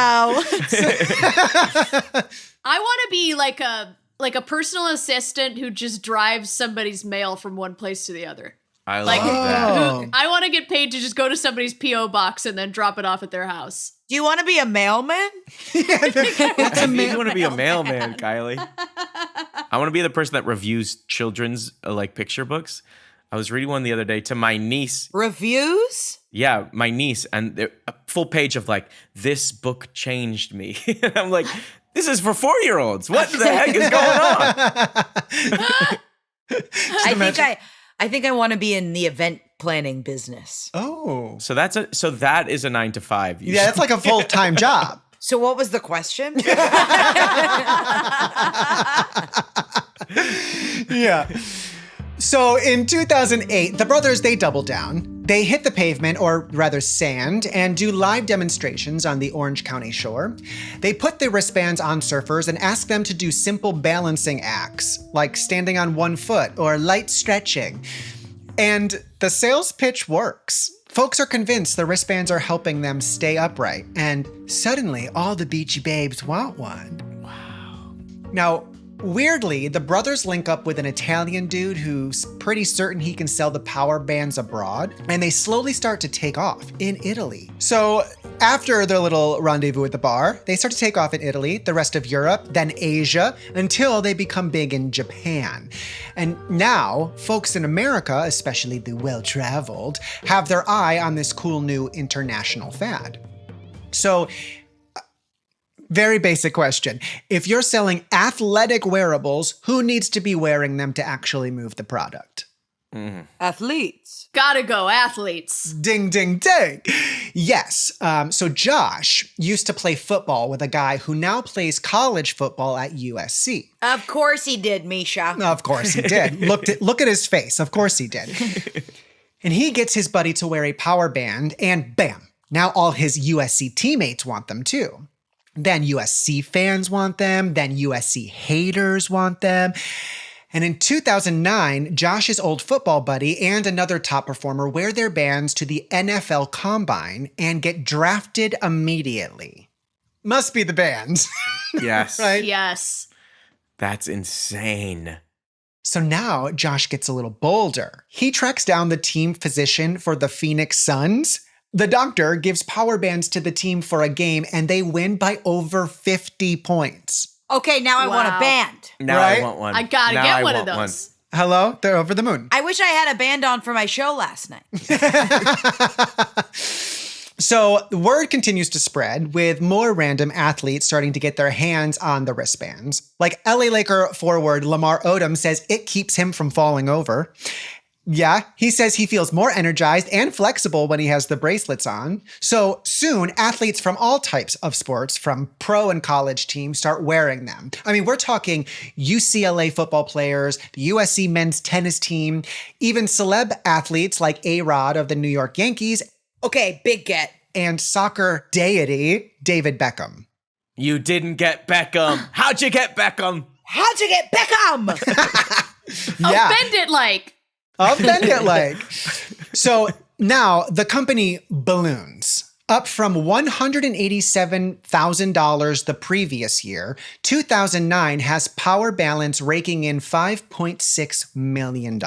Speaker 9: I want to be like a personal assistant who just drives somebody's mail from one place to the other.
Speaker 3: I love that.
Speaker 9: I want to get paid to just go to somebody's P.O. box and then drop it off at their house.
Speaker 8: Do you want to be a mailman?
Speaker 3: You want to be a mailman, Kylie. I want to be the person that reviews children's picture books. I was reading one the other day to my niece.
Speaker 8: Reviews?
Speaker 3: Yeah, my niece, and a full page of this book changed me. And I'm like, this is for 4-year-olds. What the heck is going on?
Speaker 8: I think I want to be in the event planning business.
Speaker 1: Oh.
Speaker 3: So that is a 9-to-5.
Speaker 1: Yeah, that's like a full-time job.
Speaker 8: So what was the question?
Speaker 1: Yeah. So in 2008, the brothers, they double down. They hit the pavement, or rather sand, and do live demonstrations on the Orange County shore. They put the wristbands on surfers and ask them to do simple balancing acts, like standing on one foot or light stretching. And the sales pitch works. Folks are convinced the wristbands are helping them stay upright, and suddenly all the beachy babes want one. Wow. Now, weirdly, the brothers link up with an Italian dude who's pretty certain he can sell the power bands abroad, and they slowly start to take off in Italy. So after their little rendezvous at the bar, they start to take off in Italy, the rest of Europe, then Asia, until they become big in Japan. And now, folks in America, especially the well-traveled, have their eye on this cool new international fad. So, very basic question. If you're selling athletic wearables, who needs to be wearing them to actually move the product?
Speaker 8: Athletes.
Speaker 9: Gotta go, athletes.
Speaker 1: Ding, ding, ding. Yes. So Josh used to play football with a guy who now plays college football at USC.
Speaker 8: Of course he did, Misha.
Speaker 1: Of course he did. Look at his face. Of course he did. And he gets his buddy to wear a power band, and bam, now all his USC teammates want them too. Then USC fans want them. Then USC haters want them. And in 2009, Josh's old football buddy and another top performer wear their bands to the NFL Combine and get drafted immediately. Must be the bands.
Speaker 3: Yes.
Speaker 1: Right?
Speaker 9: Yes.
Speaker 3: That's insane.
Speaker 1: So now Josh gets a little bolder. He tracks down the team physician for the Phoenix Suns. The doctor gives power bands to the team for a game, and they win by over 50 points.
Speaker 8: Okay, now I want a band.
Speaker 3: Now
Speaker 1: Right?
Speaker 3: I want one.
Speaker 9: I gotta
Speaker 3: Now
Speaker 9: get
Speaker 3: I
Speaker 9: one of
Speaker 3: want
Speaker 9: those.
Speaker 1: Hello? They're over the moon.
Speaker 8: I wish I had a band on for my show last night.
Speaker 1: So the word continues to spread with more random athletes starting to get their hands on the wristbands. Like LA Laker forward Lamar Odom says it keeps him from falling over. Yeah, he says he feels more energized and flexible when he has the bracelets on. So soon, athletes from all types of sports, from pro and college teams, start wearing them. I mean, we're talking UCLA football players, the USC men's tennis team, even celeb athletes like A-Rod of the New York Yankees.
Speaker 8: Okay, big get.
Speaker 1: And soccer deity David Beckham.
Speaker 3: You didn't get Beckham. How'd you get Beckham?
Speaker 8: How'd you get Beckham?
Speaker 1: Yeah.
Speaker 9: Bend it like.
Speaker 1: I'll bend it like. So now the company balloons up from $187,000 the previous year. 2009 has Power Balance raking in $5.6 million.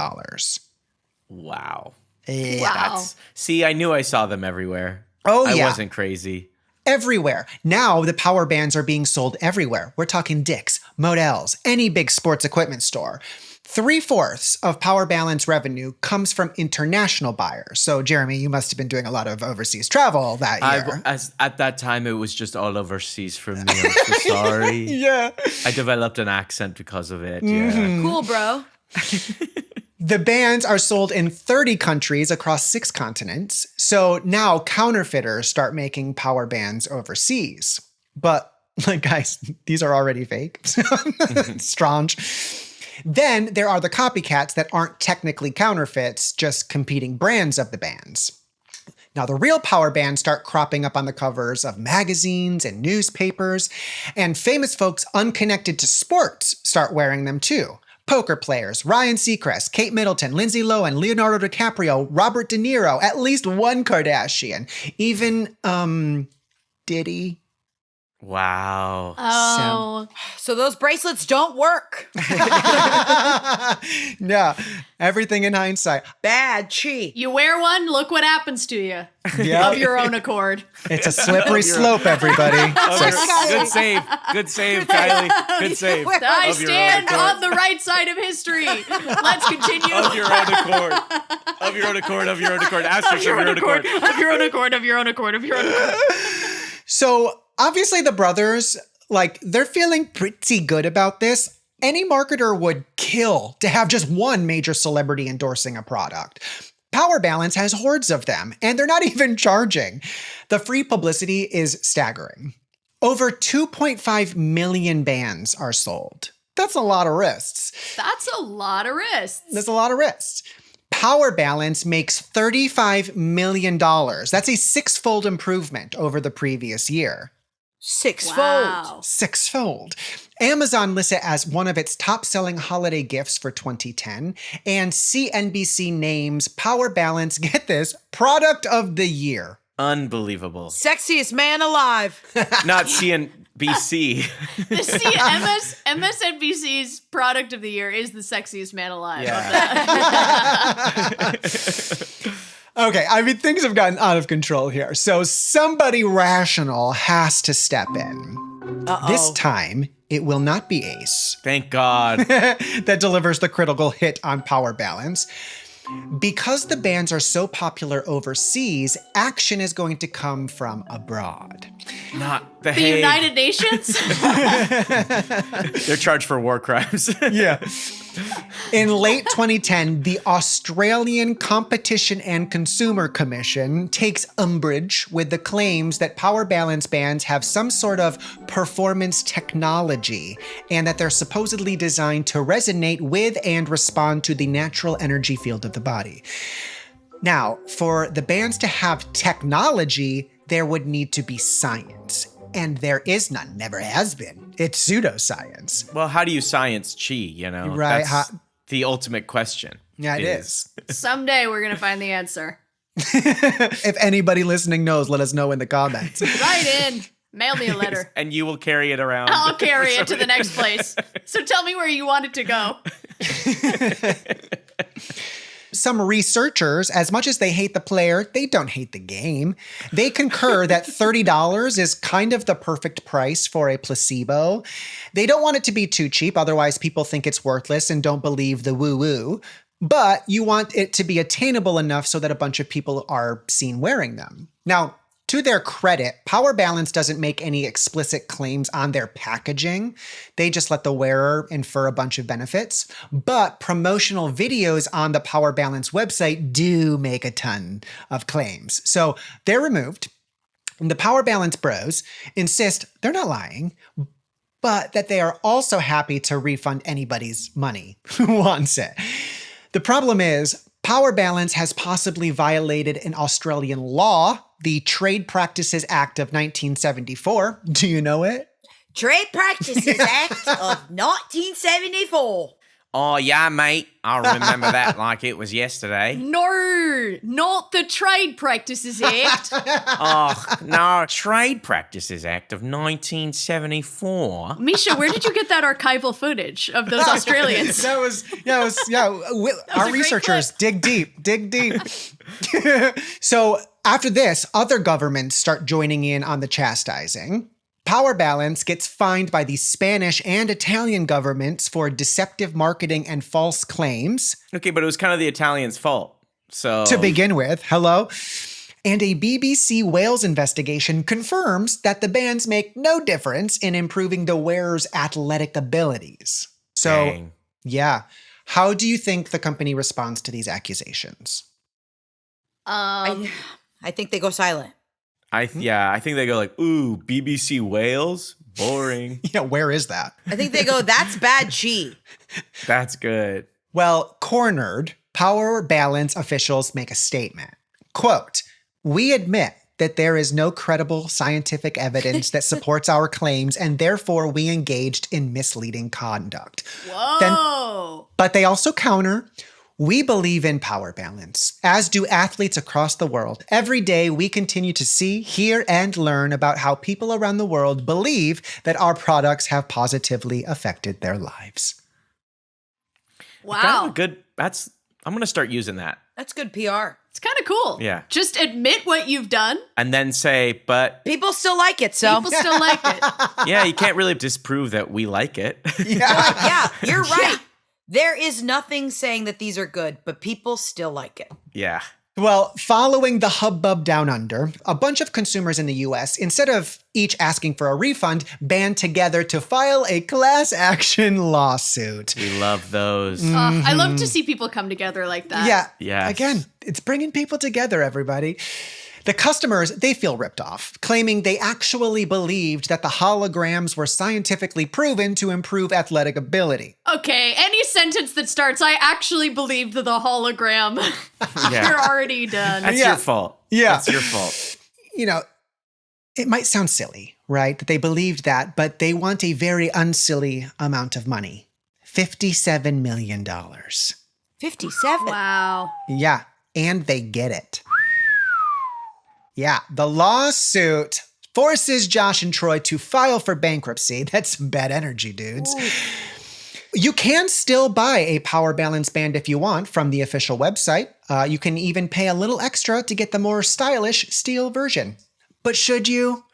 Speaker 3: Wow.
Speaker 1: Yeah.
Speaker 3: See, I knew I saw them everywhere.
Speaker 1: Oh,
Speaker 3: I
Speaker 1: yeah.
Speaker 3: wasn't crazy.
Speaker 1: Everywhere. Now the power bands are being sold everywhere. We're talking Dick's, Modell's, any big sports equipment store. 3/4 of Power Balance revenue comes from international buyers. So, Jeremy, you must have been doing a lot of overseas travel that year.
Speaker 3: At that time, it was just all overseas for me. I'm so sorry.
Speaker 1: Yeah.
Speaker 3: I developed an accent because of it.
Speaker 1: Mm-hmm.
Speaker 3: Yeah.
Speaker 8: Cool, bro.
Speaker 1: The bands are sold in 30 countries across 6 continents. So now counterfeiters start making power bands overseas. But, like, guys, these are already fake. Strange. Then there are the copycats that aren't technically counterfeits, just competing brands of the bands. Now, the real power bands start cropping up on the covers of magazines and newspapers, and famous folks unconnected to sports start wearing them too. Poker players, Ryan Seacrest, Kate Middleton, Lindsay Lohan, Leonardo DiCaprio, Robert De Niro, at least one Kardashian, even, Diddy.
Speaker 3: Wow.
Speaker 9: Oh.
Speaker 8: So those bracelets don't work.
Speaker 1: Yeah, everything in hindsight.
Speaker 8: Bad cheat.
Speaker 9: You wear one, look what happens to you.
Speaker 1: Yeah.
Speaker 9: Of your own accord.
Speaker 1: It's a slippery slope, everybody.
Speaker 3: Good save. Good save, Kylie. Good save.
Speaker 9: I
Speaker 3: Of your own
Speaker 9: stand
Speaker 3: accord.
Speaker 9: on the right side of history. Let's continue.
Speaker 3: Of your own accord. Of your own accord. Of your own accord. Asterisk of your own accord.
Speaker 9: Of your own accord. Of your own accord. Of your own accord.
Speaker 1: So obviously the brothers, like, they're feeling pretty good about this. Any marketer would kill to have just one major celebrity endorsing a product. Power Balance has hordes of them, and they're not even charging. The free publicity is staggering. Over 2.5 million bands are sold. That's a lot of wrists.
Speaker 9: That's a lot of wrists.
Speaker 1: That's a lot of wrists. Power Balance makes $35 million. That's a 6-fold improvement over the previous year.
Speaker 8: 6-fold.
Speaker 9: Wow.
Speaker 1: 6-fold. Amazon lists it as one of its top-selling holiday gifts for 2010, and CNBC names Power Balance, get this, Product of the Year.
Speaker 3: Unbelievable.
Speaker 8: Sexiest man alive.
Speaker 3: Not CNBC.
Speaker 9: MSNBC's Product of the Year is the sexiest man alive.
Speaker 3: Yeah.
Speaker 1: Okay, I mean, things have gotten out of control here, so somebody rational has to step in. This time, it will not be Ace.
Speaker 3: Thank God.
Speaker 1: That delivers the critical hit on Power Balance. Because the bands are so popular overseas, action is going to come from abroad.
Speaker 3: Not The
Speaker 9: United Nations?
Speaker 3: They're charged for war crimes.
Speaker 1: Yeah. In late 2010, the Australian Competition and Consumer Commission takes umbrage with the claims that Power Balance bands have some sort of performance technology and that they're supposedly designed to resonate with and respond to the natural energy field of the body. Now, for the bands to have technology, there would need to be science. And there is none, never has been. It's pseudoscience.
Speaker 3: Well, how do you science chi, you know?
Speaker 1: Right.
Speaker 3: That's the ultimate question.
Speaker 1: Yeah, it is.
Speaker 9: Someday we're going to find the answer.
Speaker 1: If anybody listening knows, let us know in the comments.
Speaker 9: Write in. Mail me a letter.
Speaker 3: And you will carry it around.
Speaker 9: I'll carry it to the next place. So tell me where you want it to go.
Speaker 1: Some researchers, as much as they hate the player, they don't hate the game. They concur that $30 is kind of the perfect price for a placebo. They don't want it to be too cheap, otherwise people think it's worthless and don't believe the woo-woo. But you want it to be attainable enough so that a bunch of people are seen wearing them. Now, to their credit, Power Balance doesn't make any explicit claims on their packaging. They just let the wearer infer a bunch of benefits. But promotional videos on the Power Balance website do make a ton of claims. So they're removed. And the Power Balance bros insist they're not lying, but that they are also happy to refund anybody's money who wants it. The problem is, Power Balance has possibly violated an Australian law, the Trade Practices Act of 1974. Do you know it?
Speaker 8: Trade Practices Act of 1974.
Speaker 3: Oh, yeah, mate. I remember that like it was yesterday.
Speaker 9: No, not the Trade Practices Act.
Speaker 3: Oh, no. Trade Practices Act of 1974.
Speaker 9: Misha, where did you get that archival footage of those Australians?
Speaker 1: Our researchers dig deep. So after this, other governments start joining in on the chastising. Power Balance gets fined by the Spanish and Italian governments for deceptive marketing and false claims.
Speaker 3: Okay, but it was kind of the Italians' fault. So
Speaker 1: to begin with, hello. And a BBC Wales investigation confirms that the bands make no difference in improving the wearer's athletic abilities. So,
Speaker 3: Dang.
Speaker 1: Yeah. How do you think the company responds to these accusations?
Speaker 8: I think they go silent.
Speaker 3: I think they go like, ooh, BBC Wales? Boring.
Speaker 1: Yeah, where is that?
Speaker 8: I think they go, that's bad chi.
Speaker 3: That's good.
Speaker 1: Well, cornered, Power Balance officials make a statement. Quote, "We admit that there is no credible scientific evidence that supports our claims, and therefore we engaged in misleading conduct."
Speaker 9: Whoa.
Speaker 1: But they also counter, "We believe in Power Balance, as do athletes across the world. Every day we continue to see, hear, and learn about how people around the world believe that our products have positively affected their lives."
Speaker 9: Wow.
Speaker 3: Kind of good. I'm going to start using that.
Speaker 8: That's good PR.
Speaker 9: It's kind of cool.
Speaker 3: Yeah.
Speaker 9: Just admit what you've done.
Speaker 3: And then say, but
Speaker 8: people still like it, so.
Speaker 9: People still like it.
Speaker 3: Yeah, you can't really disprove that we like it.
Speaker 8: Yeah, you're right. Yeah. There is nothing saying that these are good, but people still like it.
Speaker 3: Yeah.
Speaker 1: Well, following the hubbub down under, a bunch of consumers in the US, instead of each asking for a refund, band together to file a class action lawsuit.
Speaker 3: We love those.
Speaker 9: I love to see people come together like that.
Speaker 1: Yeah.
Speaker 3: Yes.
Speaker 1: Again, it's bringing people together, everybody. The customers, they feel ripped off, claiming they actually believed that the holograms were scientifically proven to improve athletic ability.
Speaker 9: Okay, any sentence that starts, "I actually believed the hologram," you're already done.
Speaker 3: That's your fault.
Speaker 1: Yeah.
Speaker 3: That's your fault.
Speaker 1: You know, it might sound silly, right? That they believed that, but they want a very unsilly amount of money. $57 million.
Speaker 8: 57?
Speaker 9: Wow.
Speaker 1: Yeah, and they get it. Yeah, the lawsuit forces Josh and Troy to file for bankruptcy. That's some bad energy, dudes. Ooh. You can still buy a Power Balance band if you want from the official website. You can even pay a little extra to get the more stylish steel version. But should you?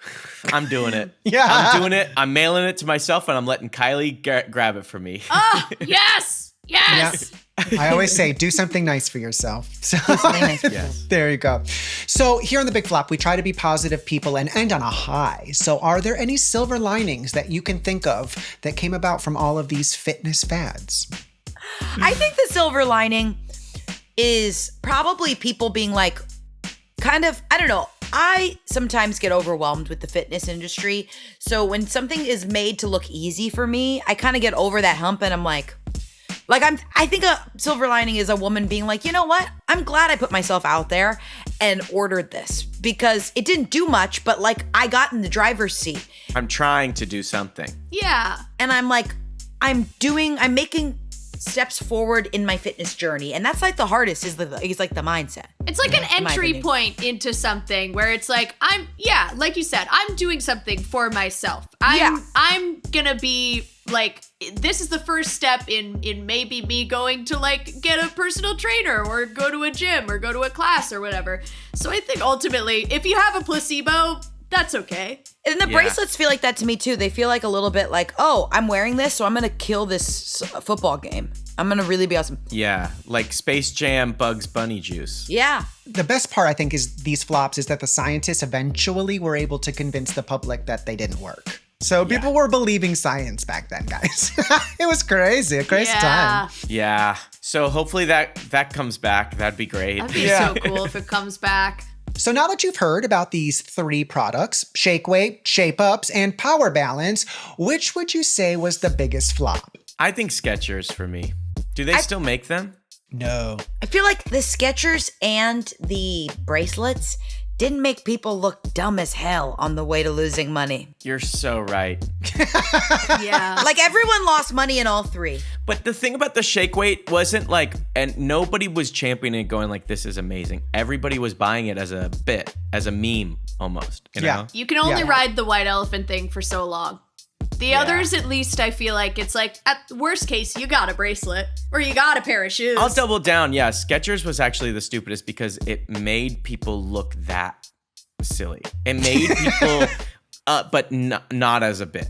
Speaker 3: I'm doing it.
Speaker 1: Yeah.
Speaker 3: I'm doing it. I'm mailing it to myself and I'm letting Kylie grab it for me.
Speaker 9: Oh, yes! Yes!
Speaker 1: Yeah. I always say, do something nice for yourself. So
Speaker 3: Yes.
Speaker 1: there you go. So here on The Big Flop, we try to be positive people and end on a high. So are there any silver linings that you can think of that came about from all of these fitness fads?
Speaker 8: I think the silver lining is probably people being like, kind of, I don't know. I sometimes get overwhelmed with the fitness industry. So when something is made to look easy for me, I kind of get over that hump and I'm like I think a silver lining is a woman being like, you know what? I'm glad I put myself out there and ordered this because it didn't do much, but like I got in the driver's seat.
Speaker 3: I'm trying to do something.
Speaker 9: Yeah.
Speaker 8: And I'm like, I'm making steps forward in my fitness journey. And that's like the hardest is like the mindset.
Speaker 9: It's like an entry point into something where it's like, like you said, I'm doing something for myself. I'm gonna be like, this is the first step in maybe me going to like get a personal trainer or go to a gym or go to a class or whatever. So I think ultimately, if you have a placebo, that's okay.
Speaker 8: And the bracelets feel like that to me too. They feel like a little bit like, oh, I'm wearing this, so I'm gonna kill this football game. I'm gonna really be awesome.
Speaker 3: Yeah, like Space Jam Bugs Bunny juice.
Speaker 8: Yeah.
Speaker 1: The best part, I think, is these flops is that the scientists eventually were able to convince the public that they didn't work. So people were believing science back then, guys. It was crazy, a crazy time.
Speaker 3: Yeah. So hopefully that comes back. That'd be great.
Speaker 9: That'd be so cool if it comes back.
Speaker 1: So now that you've heard about these 3 products, Shake Weight, Shape Ups, and Power Balance, which would you say was the biggest flop?
Speaker 3: I think Skechers for me. Do they still make them?
Speaker 1: No.
Speaker 8: I feel like the Skechers and the bracelets didn't make people look dumb as hell on the way to losing money.
Speaker 3: You're so right.
Speaker 9: Yeah.
Speaker 8: Like everyone lost money in all 3.
Speaker 3: But the thing about the Shake Weight wasn't like, and nobody was championing it going like, this is amazing. Everybody was buying it as a bit, as a meme almost. You know?
Speaker 9: You can only ride the white elephant thing for so long. The others, at least, I feel like it's like, at worst case, you got a bracelet or you got a pair of shoes.
Speaker 3: I'll double down. Yeah, Skechers was actually the stupidest because it made people look that silly. It made people, but not as a bit.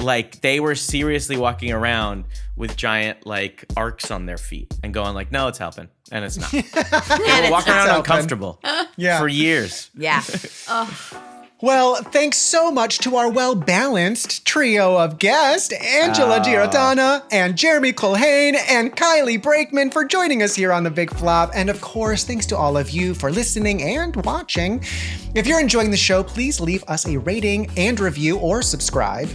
Speaker 3: Like they were seriously walking around with giant like arcs on their feet and going like, no, it's helping. And it's not. They were walking around uncomfortable for years.
Speaker 8: Yeah.
Speaker 1: Well, thanks so much to our well-balanced trio of guests, Angela Giarratana and Jeremy Culhane and Kylie Brakeman for joining us here on The Big Flop. And of course, thanks to all of you for listening and watching. If you're enjoying the show, please leave us a rating and review or subscribe.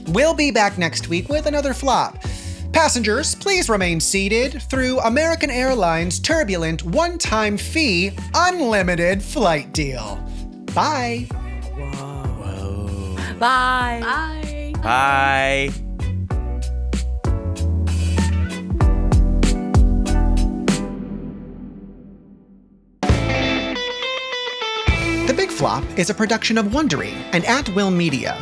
Speaker 1: We'll be back next week with another flop. Passengers, please remain seated through American Airlines' turbulent one-time fee unlimited flight deal. Bye.
Speaker 8: Bye.
Speaker 9: Bye.
Speaker 3: Bye.
Speaker 1: The Big Flop is a production of Wondery and At Will Media.